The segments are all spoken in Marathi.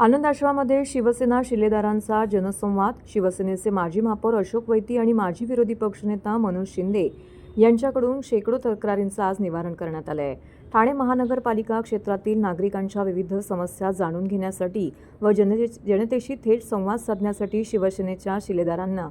आनंद आश्रमामध्ये शिवसेना शिलेदारांचा जनसंवाद. शिवसेनेचे माजी महापौर अशोक वैती आणि माजी विरोधी पक्षनेता मनोज शिंदे यांच्याकडून शेकडो तक्रारींचं आज निवारण करण्यात आलं आहे. ठाणे महानगरपालिका क्षेत्रातील नागरिकांच्या विविध समस्या जाणून घेण्यासाठी व जनतेशी थेट संवाद साधण्यासाठी शिवसेनेच्या शिलेदारांना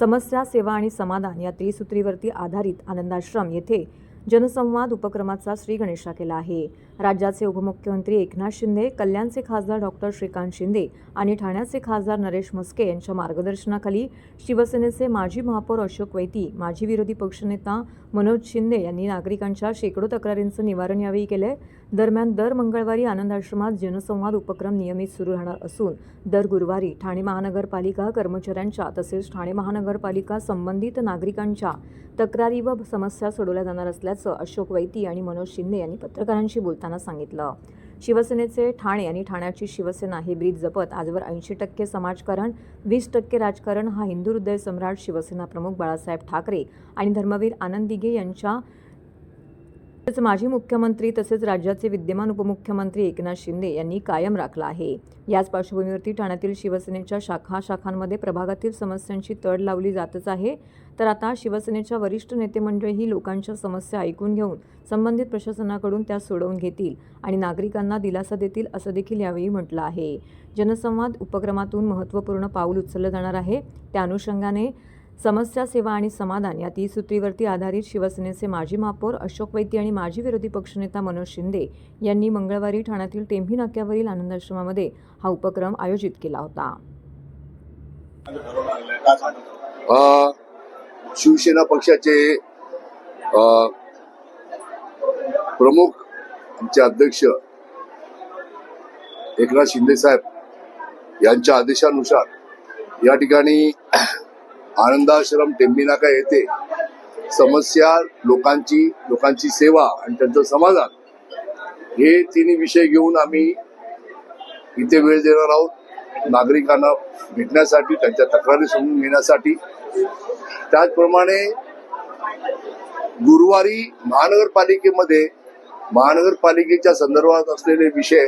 समस्या, सेवा आणि समाधान या त्रिसूत्रीवरती आधारित आनंदाश्रम येथे जनसंवाद उपक्रमाचा श्रीगणेशा केला आहे. राज्याचे उपमुख्यमंत्री एकनाथ शिंदे, कल्याणचे खासदार डॉक्टर श्रीकांत शिंदे आणि ठाण्याचे खासदार नरेश म्हस्के यांच्या मार्गदर्शनाखाली शिवसेनेचे माजी महापौर अशोक वैती, माजी विरोधी पक्षनेता मनोज शिंदे यांनी नागरिकांच्या शेकडो तक्रारींचं निवारण यावेळी केलंय. दरम्यान दर मंगळवारी आनंद आश्रमात जनसंवाद उपक्रम नियमित सुरू राहणार असून दर गुरुवारी ठाणे महानगरपालिका कर्मचाऱ्यांच्या तसेच ठाणे महानगरपालिका संबंधित नागरिकांच्या तक्रारी व समस्या सोडवल्या जाणार असल्याचं अशोक वैती आणि मनोज शिंदे यांनी पत्रकारांशी बोलताना सांगितलं. शिवसेनेचे ठाणे आणि ठाण्याची शिवसेना हे ब्रीद जपत आजवर 80% समाजकारण, 20% राजकारण हा हिंदू हृदय सम्राट शिवसेना प्रमुख बाळासाहेब ठाकरे आणि धर्मवीर आनंद दिघे यांच्या माजी मुख्यमंत्री तसेच राज्याचे विद्यमान उपमुख्यमंत्री एकनाथ शिंदे यांनी कायम राखला आहे. याच पार्श्वभूमीवरती ठाण्यातील शिवसेनेच्या शाखांमध्ये प्रभागातील समस्यांची तड लावली जातच आहे. तर आता शिवसेनेच्या वरिष्ठ नेते मंडळी लोकांच्या समस्या ऐकून घेऊन संबंधित प्रशासनाकडून त्या सोडवून घेतील आणि नागरिकांना दिलासा देतील असं देखील यावेळी म्हटलं आहे. जनसंवाद उपक्रमातून महत्त्वपूर्ण पाऊल उचललं जाणार आहे. त्या अनुषंगाने समस्या, सेवा आणि समाधान या त्रिसूत्रीवरती आधारित शिवसेनेचे माजी महापौर अशोक वैती आणि माजी विरोधी पक्षनेता मनोज शिंदे यांनी मंगळवारी ठाण्यातील टेंभी नाक्यावरील आनंदाश्रमामध्ये हा उपक्रम आयोजित केला होता. शिवसेना पक्षाचे प्रमुख आमचे अध्यक्ष एकनाथ शिंदे साहेब यांच्या आदेशानुसार या ठिकाणी आनंदाश्रम टेंभी नाका येथे समस्या, लोकांची सेवा आणि त्यांचं समाधान हे तिन्ही विषय घेऊन आम्ही इथे वेळ देणार आहोत. नागरिकांना भेटण्यासाठी, त्यांच्या तक्रारी समजून घेण्यासाठी. त्याचप्रमाणे गुरुवारी महानगरपालिकेच्या संदर्भात असलेले विषय,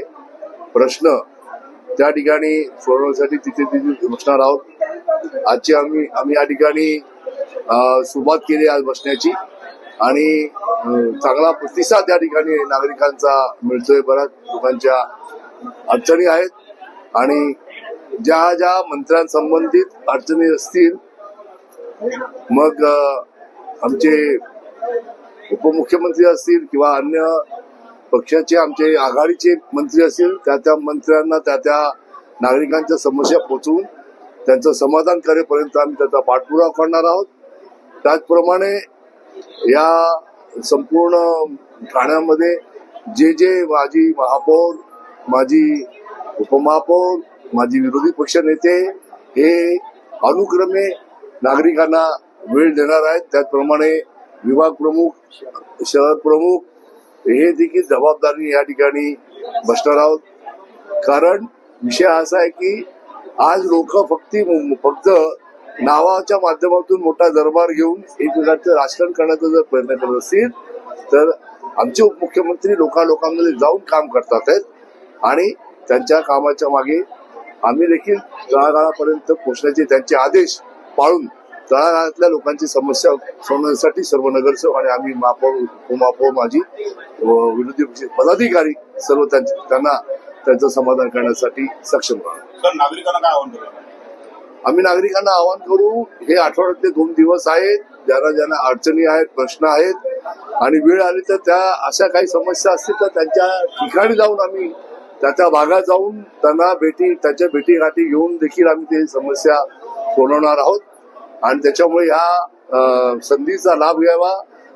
प्रश्न त्या ठिकाणी सोडवण्यासाठी तिथे बसणार आहोत. आजची आम्ही या ठिकाणी सुरुवात केली आज बसण्याची आणि चांगला प्रतिसाद या ठिकाणी नागरिकांचा मिळतोय. बऱ्याच लोकांच्या अडचणी आहेत आणि ज्या मंत्र्यांसंबंधित अडचणी असतील, मग आमचे उपमुख्यमंत्री असतील किंवा अन्य पक्षाचे आमचे आघाडीचे मंत्री असतील, त्या मंत्र्यांना त्या नागरिकांच्या समस्या पोहोचवून त्यांचं समाधान करेपर्यंत आम्ही त्याचा पाठपुरावा करणार आहोत. त्याचप्रमाणे या संपूर्ण ठाण्यामध्ये जे माजी महापौर, माजी उपमहापौर, माजी विरोधी पक्ष नेते हे अनुक्रमे नागरिकांना वेळ देणार आहेत. त्याचप्रमाणे विभाग प्रमुख, शहर प्रमुख हे देखील जबाबदारी या ठिकाणी बसणार आहोत. कारण विषय असा आहे की आज लोक फक्त नावाच्या माध्यमातून मोठा दरबार घेऊन एक प्रकारचं राजकारण करण्याचा जर प्रयत्न करत असतील तर आमचे उपमुख्यमंत्री लोकांमध्ये जाऊन काम करतात आहेत आणि त्यांच्या कामाच्या मागे आम्ही देखील तळागाळापर्यंत पोहोचण्याचे त्यांचे आदेश पाळून तळागाळातल्या लोकांची समस्या सोडवण्यासाठी सर्व नगरसेवक आणि आम्ही महापौर, उपमहापौर, माजी विरोधी पक्ष पदाधिकारी सर्व त्यांना त्यांचं समाधान करण्यासाठी सक्षम राहू. नागरिकांना काय आवाहन करू? आम्ही नागरिकांना आवाहन करू, हे आठवड्यातले 2 दिवस आहेत, ज्यांना अडचणी आहेत, प्रश्न आहेत आणि वेळ आली तर त्या अशा काही समस्या असतील तर त्यांच्या ठिकाणी जाऊन आम्ही त्या भागात जाऊन त्यांच्या भेटीगाठी घेऊन देखील आम्ही ते समस्या सोडवणार आहोत आणि त्याच्यामुळे ह्या संधीचा लाभ घ्यावा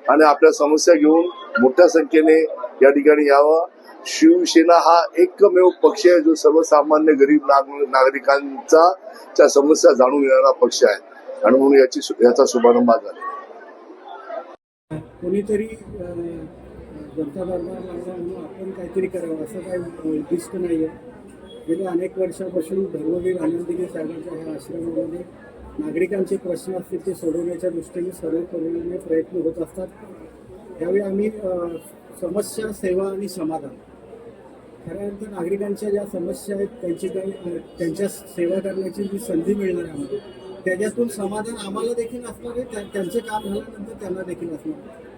आणि आपल्या समस्या घेऊन मोठ्या संख्येने या ठिकाणी यावं. शिवसेना हा एकमेव पक्ष आहे जो सर्वसामान्य गरीब नागरिकांच्या समस्या जाणून घेणारा पक्ष आहे आणि म्हणून याचा शुभारंभ झाला. कोणीतरी जनता दरबार लागला म्हणून आपण काहीतरी करावं असं काही उद्दिष्ट नाही आहे. गेल्या अनेक वर्षापासून धर्मवीर आनंद दिघे साहेबांच्या ह्या आश्रमामध्ये नागरिकांचे प्रश्न असतील ते सोडवण्याच्या दृष्टीने सर्वपरीने प्रयत्न होत असतात. यावेळी आम्ही समस्या, सेवा आणि समाधान खऱ्या अर्थ नागरिकांच्या ज्या समस्या आहेत त्यांच्या सेवा करण्याची जी संधी मिळणार आहे आम्हाला, त्याच्यातून समाधान आम्हाला देखील असणार आहे, त्यांचं काम झाल्यानंतर त्यांना देखील असणार आहे.